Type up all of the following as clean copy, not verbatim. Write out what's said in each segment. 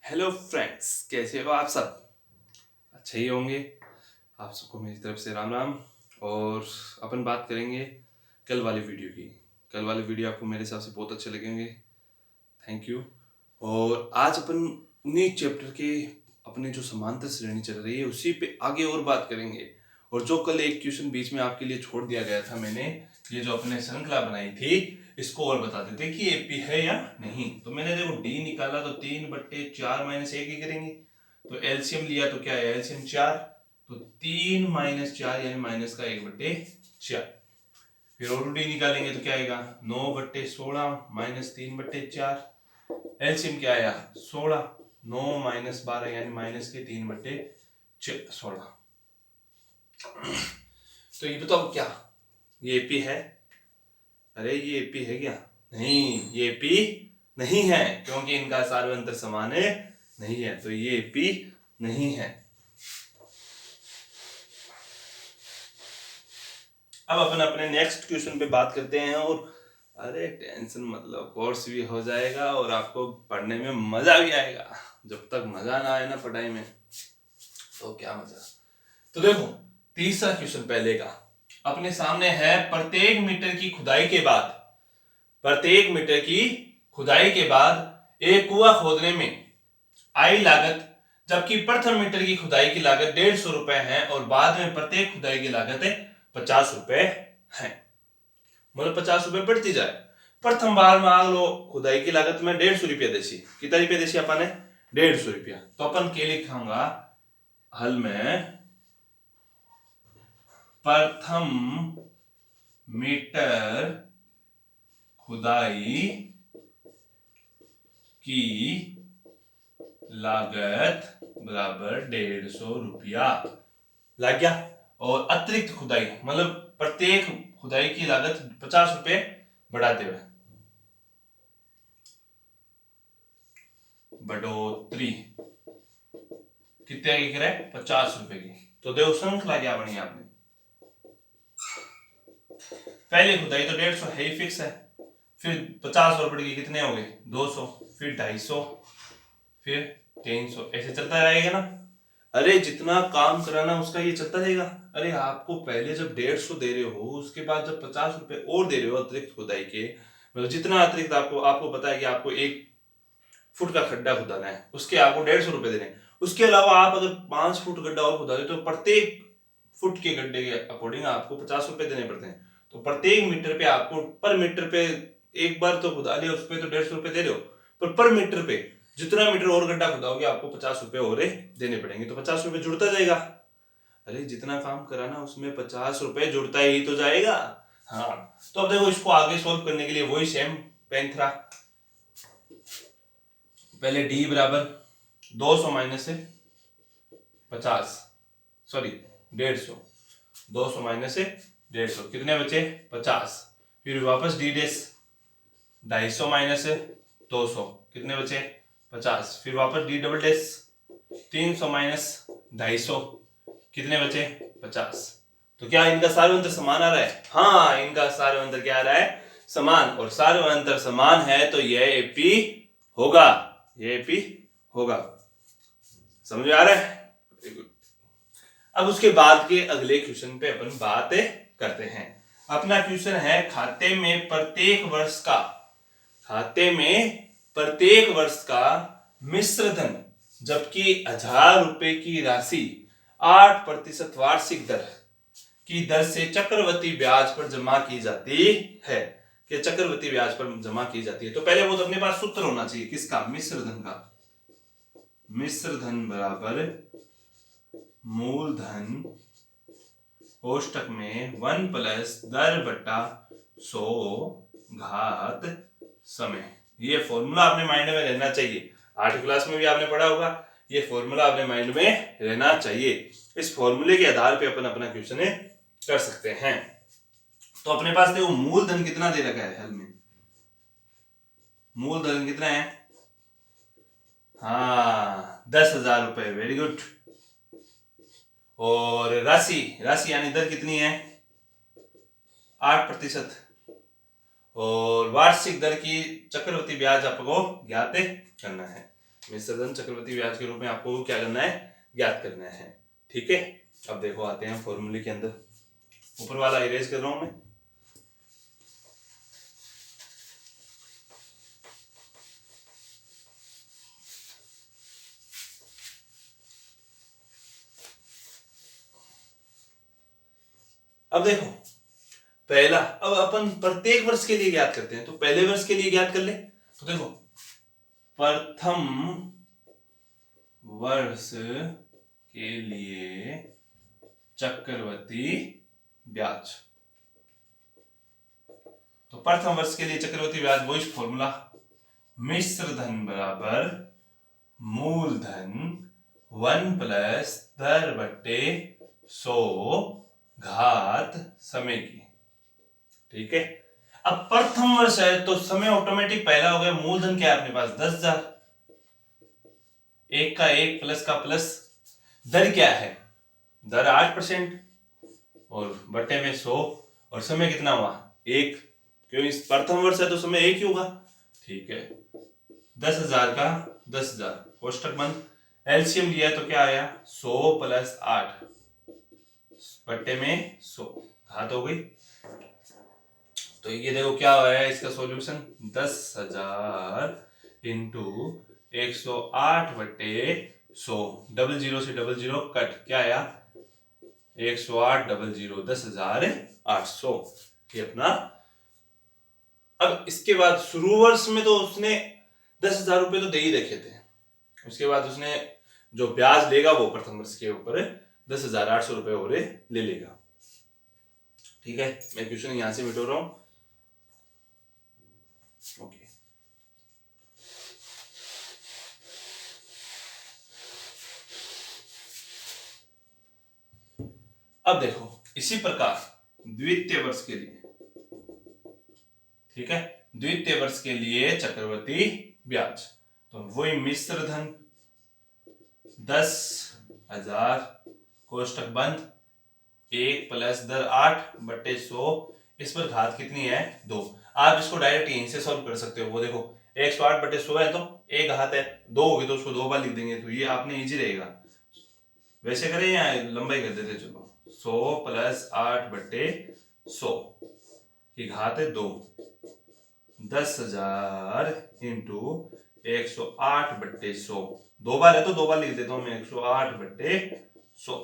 Hello friends, कैसे हो आप सब? अच्छे ही होंगे। आप सबको मेरी तरफ से राम राम। और अपन बात करेंगे कल वाली वीडियो की। कल वाली वीडियो आपको मेरे हिसाब से बहुत अच्छे लगेंगे। Thank you. और आज अपन उन्हीं चैप्टर के अपने जो समांतर श्रेणी चल रही है उसी पे आगे और बात करेंगे। और जो कल एक क्वेश्चन बीच में आपके लिए छोड़ दिया गया था, मैंने ये जो अपने श्रृंखला बनाई थी इसको और बता देते कि एपी है या नहीं। तो मैंने देखो डी निकाला तो 3/4 - 1 ही करेंगे। तो एलसीएम लिया तो क्या है, एलसीएम 4। तो 3 - 4 यानी माइनस का 1/4। फिर और डी निकालेंगे तो क्या आएगा, 9/16 - 3/4। एलसीएम क्या आया, 16। 9 - 12 यानी माइनस के 3/16। तो ये बताओ क्या ये एपी है? अरे ये एपी है क्या? नहीं, ये एपी नहीं है क्योंकि इनका सार्वंतर समान नहीं है। तो ये एपी नहीं है। अब अपन अपने नेक्स्ट क्वेश्चन पे बात करते हैं। और अरे टेंशन मतलब कोर्स भी हो जाएगा और आपको पढ़ने में मजा भी आएगा। जब तक मजा ना आए ना पढ़ाई में तो क्या मजा। तो देखो तीसरा क्वेश्चन पहले का अपने सामने है। प्रत्येक मीटर की खुदाई के बाद एक कुआं खोदने में आई लागत, जबकि प्रथम मीटर की खुदाई की लागत 150 रुपए है और बाद में प्रत्येक खुदाई की लागत 50 रुपए है। मतलब 50 रुपए बढ़ती जाए। प्रथम बार मान लो खुदाई की लागत में 150 रुपया देसी। कितना रुपया देसी अपन ने? 150 रुपया। तो अपन के लिखाऊंगा हल में प्रथम मीटर खुदाई की लागत बराबर 150 रुपया लग गया। और अतिरिक्त खुदाई मतलब प्रत्येक खुदाई की लागत 50 रुपए बढ़ाते हुए बढ़ोतरी कितने की करे, 50 रुपए की। तो देखो श्रृंखला क्या बनी आपने। पहली खुदाई तो 150 है ही, फिक्स है। फिर 50 और बढ़ के कितने हो गए, 200। फिर 250, फिर 300, ऐसे चलता रहेगा ना। अरे जितना काम कराना उसका ये चलता रहेगा। अरे आपको पहले जब 150 दे रहे हो उसके बाद जब 50 रुपए और दे रहे हो अतिरिक्त खुदाई के, मतलब जितना अतिरिक्त आपको आपको पता है कि आपको 1 फुट का खड्डा खुदाना है उसके आपको 150 रुपए देने हैं। उसके अलावा आप अगर 5 फुट गड्ढा और खुदा दे तो प्रत्येक फुट के गड्ढे के अकॉर्डिंग आपको 50 रुपए देने पड़ते हैं। तो प्रत्येक मीटर पे आपको पर मीटर पे एक बार तो खुदा लिया उस पर तो 150 रुपए दे रहे हो, पर मीटर पे जितना मीटर और गड्ढा खुदाओगे आपको 50 रुपए और देने पड़ेंगे। तो 50 रुपए जुड़ता जाएगा। अरे जितना काम कराना उसमें 50 रुपए जुड़ता ही तो जाएगा। हाँ, तो अब देखो इसको आगे सोल्व करने के लिए वही सेम पैंथरा। पहले डी बराबर 200 माइनस 50, सॉरी 150। 200 माइनस 150 कितने बचे, 50। फिर वापस डी डेस 250 माइनस 200 कितने बचे, 50। फिर वापस डी डबल डेस 300 माइनस 250 कितने बचे, 50। तो क्या इनका सार्वंतर समान आ रहा है? हाँ, इनका सार्वंतर क्या आ रहा है, समान। और सार्वंतर समान है तो यह एपी होगा, यह एपी होगा। समझ में आ रहा है? अब उसके बाद के अगले क्वेश्चन पे अपन बात करते हैं। अपना क्वेश्चन है खाते में प्रत्येक वर्ष का मिश्र धन, जबकि 1000 रुपए की राशि 8% वार्षिक दर की दर से चक्रवृद्धि ब्याज पर जमा की जाती है। कि चक्रवृद्धि ब्याज पर जमा की जाती है। तो पहले वो तो अपने पास सूत्र होना चाहिए किसका, मिश्र धन का। मिश्र धन बराबर मूलधन कोष्टक में 1 प्लस दर बटा 100 घात समय। ये फॉर्मूला आपने माइंड में रहना चाहिए। 8वीं क्लास में भी आपने पढ़ा होगा। ये फॉर्मूला आपने माइंड में रहना चाहिए। इस फॉर्मूले के आधार पे अपन अपना क्वेश्चन कर सकते हैं। तो अपने पास देखो मूलधन कितना दे रखा है हल में। मूलधन कितना है, हाँ 10,000 रुपए, वेरी गुड। और राशि यानी दर कितनी है, 8%। और वार्षिक दर की चक्रवृद्धि ब्याज आपको ज्ञात करना है। मिश्र धन चक्रवर्ती ब्याज के रूप में आपको क्या करना है, ज्ञात करना है। ठीक है, अब देखो आते हैं फॉर्मूले के अंदर। ऊपर वाला इरेज कर रहा हूं मैं। अब देखो पहला, अब अपन प्रत्येक वर्ष के लिए ज्ञात करते हैं, तो पहले वर्ष के लिए ज्ञात कर ले। तो देखो प्रथम वर्ष के लिए चक्रवर्ती ब्याज, तो प्रथम वर्ष के लिए चक्रवर्ती ब्याज वही फॉर्मूला, मिश्र धन बराबर मूलधन 1 प्लस दर बट्टे 100 घात समय की। ठीक है, अब प्रथम वर्ष है तो समय ऑटोमेटिक पहला हो गया। मूलधन क्या है अपने पास 10,000, एक का एक प्लस का प्लस, दर क्या है, दर 8% और बट्टे में 100, और समय कितना हुआ 1, क्यों इस प्रथम वर्ष है तो समय 1 ही होगा। ठीक है, 10,000 का 10,000 कोष्टक बंद, एलसीएम लिया तो क्या आया 100 प्लस 8 बट्टे में 100 घात हो गई। तो ये देखो क्या आया इसका सॉल्यूशन, 10,000 इंटू 108 बट्टे 100, डबल जीरो से डबल जीरो कट, क्या आया 108 डबल जीरो 10,800, ये अपना। अब इसके बाद शुरू वर्ष में तो उसने 10,000 रुपए तो दे ही रखे थे, उसके बाद उसने जो ब्याज लेगा वो प्रथम वर्ष के ऊपर 10,800 रुपए और ले लेगा। ठीक है, मैं क्वेश्चन यहां से मिटो रहा हूं। ओके, अब देखो इसी प्रकार द्वितीय वर्ष के लिए, ठीक है, द्वितीय वर्ष के लिए चक्रवर्ती ब्याज, तो वही मिश्र धन 10,000 कोष्टक बंद 1 प्लस दर 8 बट्टे 100, इस पर घात कितनी है 2। आप इसको डायरेक्ट यहीं से सॉल्व कर सकते हो। वो देखो 108 बट्टे 100 है तो एक घात है, 2 होगी तो उसको 2 बार लिख देंगे, तो ये आपने इजी रहेगा। वैसे करें या लंबाई कर देते, चलो 100 प्लस 8 बट्टे 100 की घात है 2, 10,000 इंटू 108 बट्टे 100, 2 बार है तो 2 बार लिख देता हूं मैं, 108 बट्टे 100,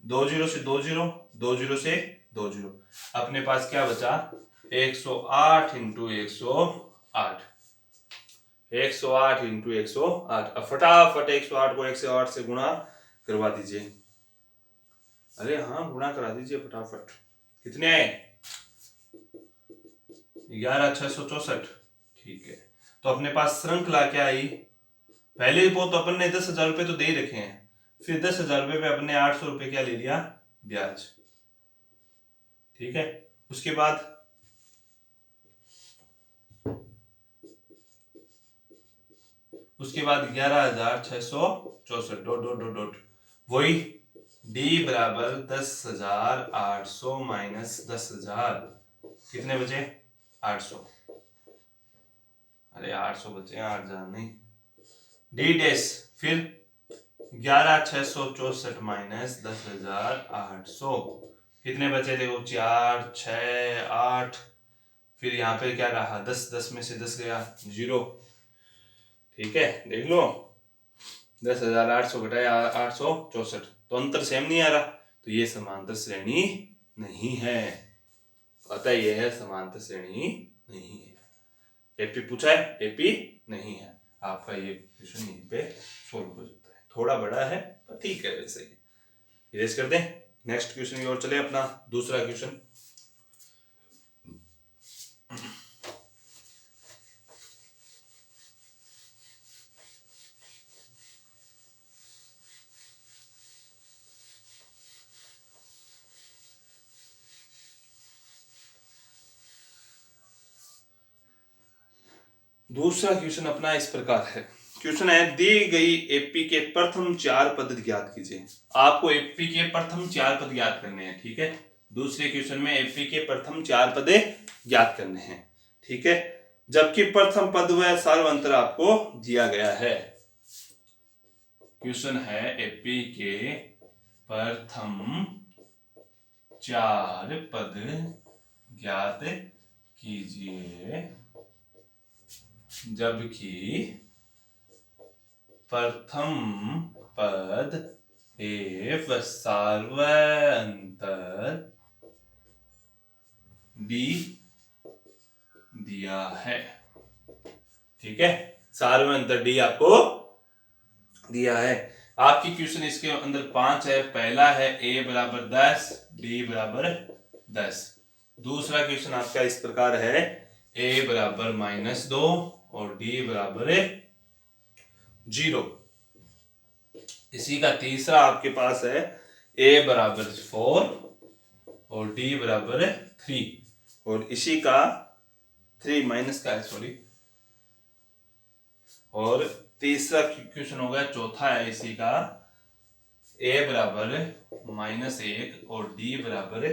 2 जीरो से 2 जीरो, 2 जीरो से 2 जीरो, अपने पास क्या बचा 108 इंटू 108, 108 इंटू 108। अब फटाफट 108 को 108 से गुणा करवा दीजिए। अरे हाँ, गुणा करा दीजिए फटाफट। कितने आए 11,664। ठीक है, तो अपने पास श्रृंखला क्या आई, पहले वो तो अपन ने 10,000 रुपए तो दे ही रखे हैं, फिर 10,000 रुपए पे अपने 800 रुपए क्या ले लिया ब्याज। ठीक है, उसके बाद उसके बाद 11,664 डॉट डॉट डॉट डॉट, वही डी बराबर 10,800 माइनस 10,000, कितने बचे 800। अरे 800 बचे, 8,000 नहीं, डी डैश फिर 11,664 माइनस 10,800, कितने बचे देखो 4 6 8, फिर यहाँ पे क्या रहा 10, 10 में से 10 गया 0। ठीक है, देख लो 10,800 घटाया 864, तो अंतर सेम नहीं आ रहा, तो ये समांतर श्रेणी नहीं है। अतः यह है समांतर श्रेणी नहीं है। एपी पूछा है, एपी नहीं है। आपका ये क्वेश्चन यहीं पे सोल्व हो जाता है, थोड़ा बड़ा है पर ठीक है, वैसे ही इरेज कर दें। नेक्स्ट क्वेश्चन की ओर चले, अपना दूसरा क्वेश्चन। दूसरा क्वेश्चन अपना इस प्रकार है। क्वेश्चन है, दी गई एपी के प्रथम 4 पद ज्ञात कीजिए। आपको एपी के प्रथम 4 पद ज्ञात करने हैं। ठीक है, दूसरे क्वेश्चन में एपी के प्रथम 4 पद ज्ञात करने हैं। ठीक है, जबकि प्रथम पद व सार्वंतर आपको दिया गया है। क्वेश्चन है एपी के प्रथम 4 पद ज्ञात कीजिए जबकि प्रथम पद एफ सार्वंतर डी दिया है। ठीक है, सार्वंतर डी आपको दिया है। आपकी क्वेश्चन इसके अंदर 5 है। पहला है a बराबर 10, d बराबर 10। दूसरा क्वेश्चन आपका इस प्रकार है a बराबर -2 और d बराबर 0। इसी का तीसरा आपके पास है a बराबर 4 और d बराबर 3 और इसी का 3 माइनस का है, सॉरी। और तीसरा क्वेश्चन हो गया, चौथा है इसी का a बराबर -1 और d बराबर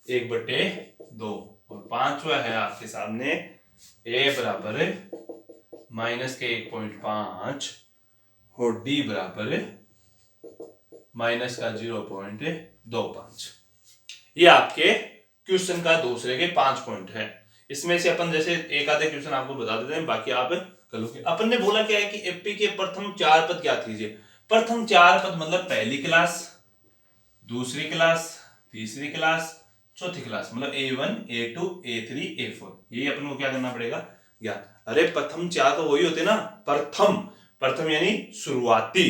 1/2 और पांचवा है आपके सामने a बराबर -1.5 और d बराबर -0.25। ये आपके क्वेश्चन का दूसरे के 5 पॉइंट है। इसमें से अपन जैसे एक आधे क्वेश्चन आपको बता देते हैं, बाकी आप कर लोगे। अपन ने बोला क्या है कि एपी के प्रथम 4 पद ज्ञात कीजिए। प्रथम 4 पद मतलब पहली क्लास, दूसरी क्लास, तीसरी क्लास, चौथी क्लास, मतलब A1, A2, A3, A4। ये अपन को क्या करना पड़ेगा, ज्ञात। अरे प्रथम 4 तो वही होते ना, प्रथम। प्रथम यानी शुरुआती,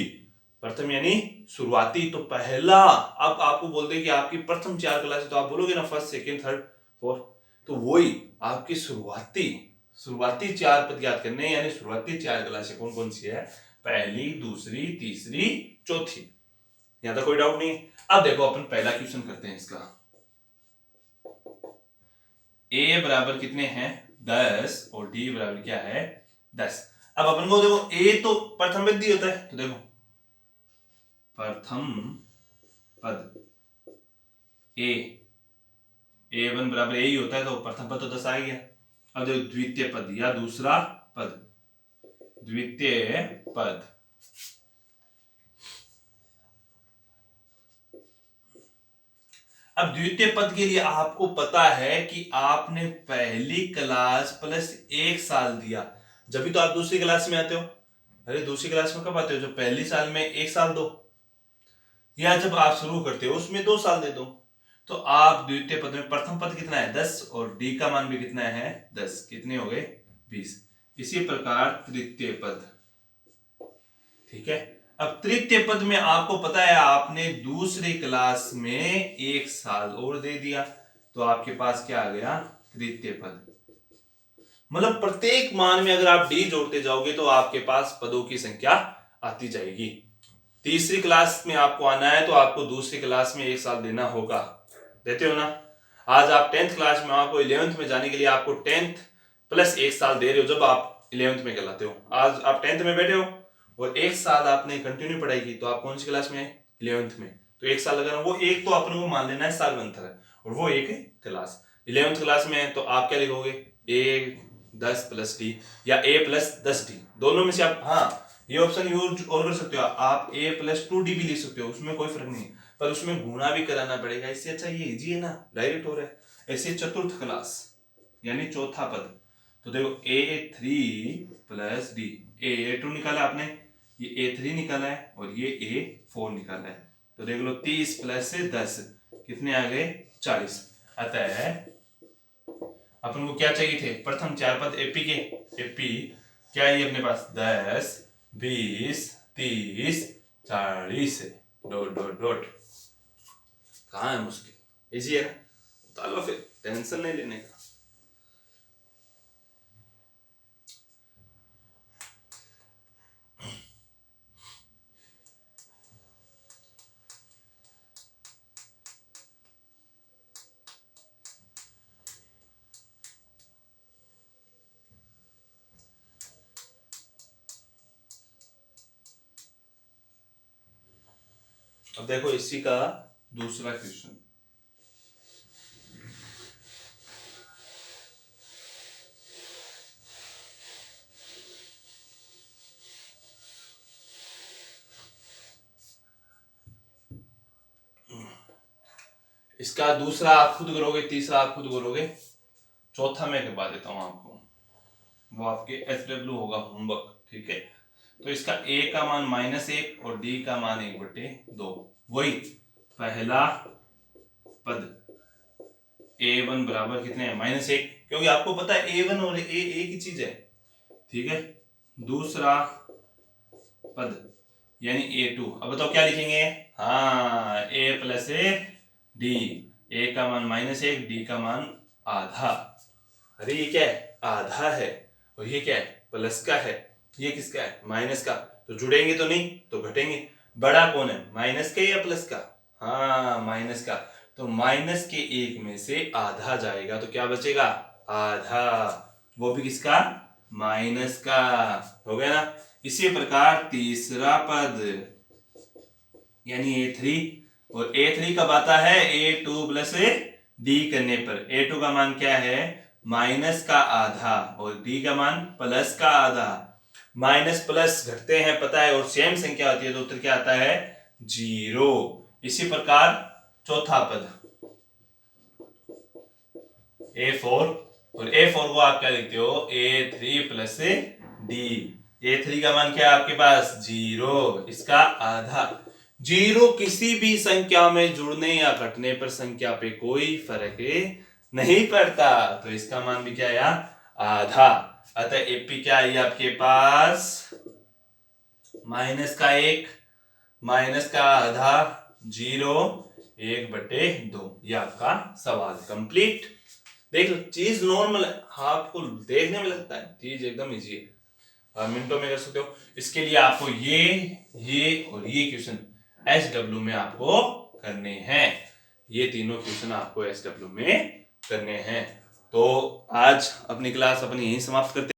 प्रथम यानी शुरुआती, तो पहला। अब आपको बोलते हैं कि आपकी प्रथम 4 क्लास है, तो आप बोलोगे ना फर्स्ट, सेकंड, थर्ड, फोर्थ, तो वही आपकी शुरुआती 4 पद ज्ञात करने, यानी शुरुआती 4 क्लासें कौन कौन सी है, पहली, दूसरी, तीसरी, चौथी। यहां तक कोई डाउट नहीं। अब देखो अपन पहला क्वेश्चन करते हैं इसका। a बराबर कितने हैं, 10 और d बराबर क्या है, 10। अब अपन को देखो a तो प्रथम पद ही होता है, तो देखो प्रथम पद a1 बराबर a ही होता है, तो प्रथम पद तो 10 आ गया। अब देखो द्वितीय पद या दूसरा पद, द्वितीय पद, अब द्वितीय पद के लिए आपको पता है कि आपने पहली क्लास प्लस 1 साल दिया, जब भी तो आप दूसरी क्लास में आते हो। अरे दूसरी क्लास में कब आते हो, जब पहली साल में 1 साल दो, या जब आप शुरू करते हो उसमें 2 साल दे दो। तो आप द्वितीय पद में प्रथम पद कितना है, 10, और डी का मान भी कितना है, 10। कितने हो गए, 20। इसी प्रकार तृतीय पद, ठीक है। अब तृतीय पद में आपको पता है आपने दूसरी क्लास में 1 साल और दे दिया, तो आपके पास क्या आ गया, तृतीय पद। मतलब प्रत्येक मान में अगर आप डी जोड़ते जाओगे तो आपके पास पदों की संख्या आती जाएगी। तीसरी क्लास में आपको आना है तो आपको दूसरी क्लास में 1 साल देना होगा, देते हो ना। आज आप 10th क्लास में, आपको 11th में जाने के लिए आपको 10th प्लस 1 साल दे रहे हो, जब आप 11th में कहलाते हो। आज आप 10th में बैठे हो और 1 साल आपने कंटिन्यू पढ़ाई की, तो आप कौन सी क्लास में, 11th में, तो 1 साल लगाना। वो एक तो अपन को मान लेना है सालवंतर है, और वो एक क्लास 11th क्लास में है, तो आप क्या लिखोगे, A10 प्लस डी या A प्लस 10D, दोनों में से आप, हाँ ये ऑप्शन यूज और कर सकते हो, आप A प्लस 2D भी लिख सकते हो, उसमें कोई फर्क नहीं, पर उसमें गुणा भी कराना पड़ेगा। इससे अच्छा ये इजी है ना, डायरेक्ट हो रहा है। ऐसे चतुर्थ क्लास यानी चौथा पद, तो देखो A3 प्लस डी, A2 निकाला आपने, ये A3 निकाला है और ये A4 निकाला है, तो देख लो 30 प्लस 10 कितने आ गए, 40। अतः अपन को क्या चाहिए थे, प्रथम 4 पद एपी के। एपी क्या है अपने पास, 10, 20, 30, 40, डॉट डॉट डॉट। कहाँ है मुश्किल, इजी है ना, उतार लो फिर, टेंशन नहीं लेने का। अब देखो इसी का दूसरा क्वेश्चन, इसका दूसरा आप खुद करोगे, तीसरा आप खुद करोगे, चौथा मैं करवा देता हूं आपको, वो आपके SW होगा होमवर्क, ठीक है। तो इसका a का मान -1 और d का मान 1/2, वही पहला पद a1 बराबर कितने हैं, -1, क्योंकि आपको पता है a1 और a एक ही चीज है, ठीक है। दूसरा पद यानी a2, अब बताओ क्या लिखेंगे, हाँ a + a d, a का मान -1, d का मान आधा, अरे ये क्या है, आधा है, और ये क्या है, प्लस का है, ये किसका है, माइनस का, तो जुड़ेंगे तो नहीं, तो घटेंगे। बड़ा कौन है, माइनस का या प्लस का, हाँ माइनस का, तो माइनस के 1 में से आधा जाएगा तो क्या बचेगा, आधा, वो भी किसका, माइनस का, हो गया ना। इसी प्रकार तीसरा पद यानी a3, और a3 कब आता है, a2 + d करने पर, a2 का मान क्या है, माइनस का आधा, और d का मान प्लस का आधा, माइनस प्लस घटते हैं पता है, और सेम संख्या होती है तो उत्तर क्या आता है, 0। इसी प्रकार चौथा पद a4, और a4 को आप क्या लिखते हो, a3 + d, a3 का मान क्या है आपके पास, 0, इसका आधा, 0 किसी भी संख्या में जुड़ने या घटने पर संख्या पे कोई फर्क नहीं पड़ता, तो इसका मान भी क्या आया, आधा। अतः एपी क्या आई आपके पास, -1, माइनस का आधा, 0, 1/2, ये आपका सवाल कंप्लीट। देख लो चीज नॉर्मल है, आपको देखने में लगता है चीज एकदम इजी है, और मिनटों में कर सकते हो। इसके लिए आपको ये और ये क्वेश्चन SW में आपको करने हैं, ये तीनों क्वेश्चन आपको SW में करने हैं। तो आज अपनी क्लास अपनी यहीं समाप्त करते हैं।